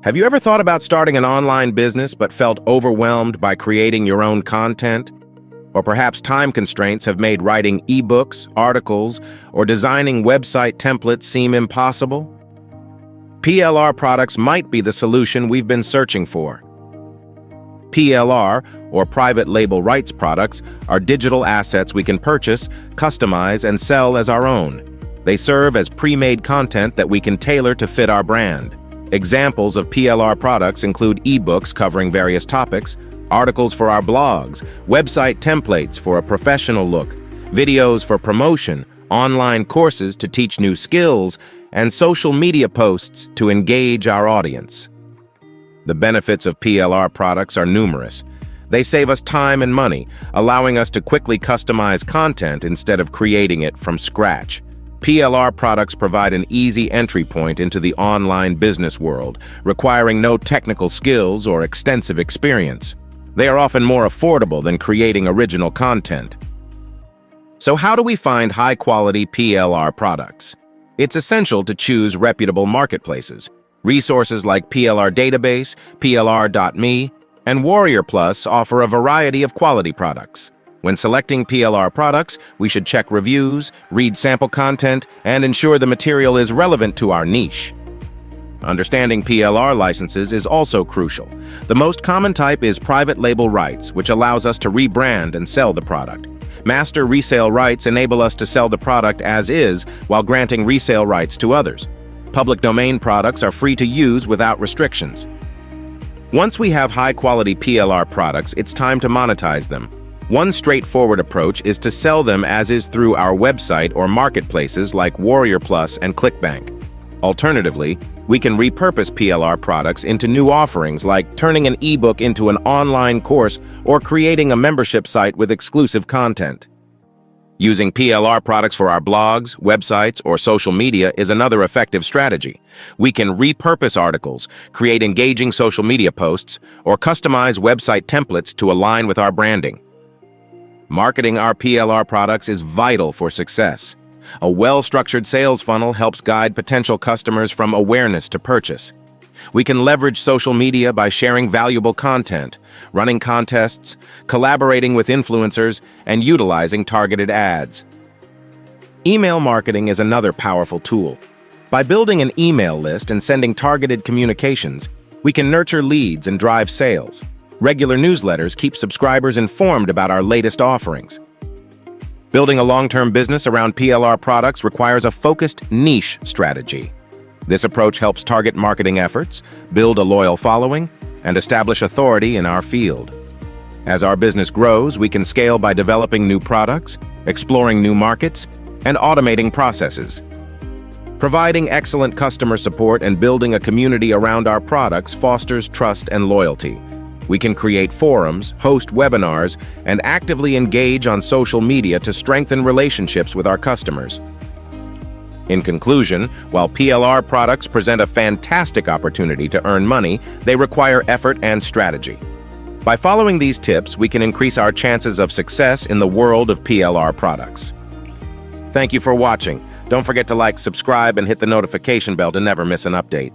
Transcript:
Have you ever thought about starting an online business but felt overwhelmed by creating your own content? Or perhaps time constraints have made writing ebooks, articles, or designing website templates seem impossible? PLR products might be the solution we've been searching for. PLR, or private label rights products, are digital assets we can purchase, customize, and sell as our own. They serve as pre-made content that we can tailor to fit our brand. Examples of PLR products include ebooks covering various topics, articles for our blogs, website templates for a professional look, videos for promotion, online courses to teach new skills, and social media posts to engage our audience. The benefits of PLR products are numerous. They save us time and money, allowing us to quickly customize content instead of creating it from scratch. PLR products provide an easy entry point into the online business world, requiring no technical skills or extensive experience. They are often more affordable than creating original content. So how do we find high-quality PLR products? It's essential to choose reputable marketplaces. Resources like PLR Database, PLR.me, and Warrior Plus offer a variety of quality products. When selecting PLR products, we should check reviews, read sample content, and ensure the material is relevant to our niche. Understanding PLR licenses is also crucial. The most common type is private label rights, which allows us to rebrand and sell the product. Master resale rights enable us to sell the product as is while granting resale rights to others. Public domain products are free to use without restrictions. Once we have high-quality PLR products, it's time to monetize them. One straightforward approach is to sell them as is through our website or marketplaces like Warrior Plus and ClickBank. Alternatively, we can repurpose PLR products into new offerings like turning an ebook into an online course or creating a membership site with exclusive content. Using PLR products for our blogs, websites, or social media is another effective strategy. We can repurpose articles, create engaging social media posts, or customize website templates to align with our branding. Marketing our PLR products is vital for success. A well-structured sales funnel helps guide potential customers from awareness to purchase. We can leverage social media by sharing valuable content, running contests, collaborating with influencers, and utilizing targeted ads. Email marketing is another powerful tool. By building an email list and sending targeted communications, we can nurture leads and drive sales. Regular newsletters keep subscribers informed about our latest offerings. Building a long-term business around PLR products requires a focused niche strategy. This approach helps target marketing efforts, build a loyal following, and establish authority in our field. As our business grows, we can scale by developing new products, exploring new markets, and automating processes. Providing excellent customer support and building a community around our products fosters trust and loyalty. We can create forums, host webinars, and actively engage on social media to strengthen relationships with our customers. In conclusion, while PLR products present a fantastic opportunity to earn money, they require effort and strategy. By following these tips, we can increase our chances of success in the world of PLR products. Thank you for watching. Don't forget to like, subscribe, and hit the notification bell to never miss an update.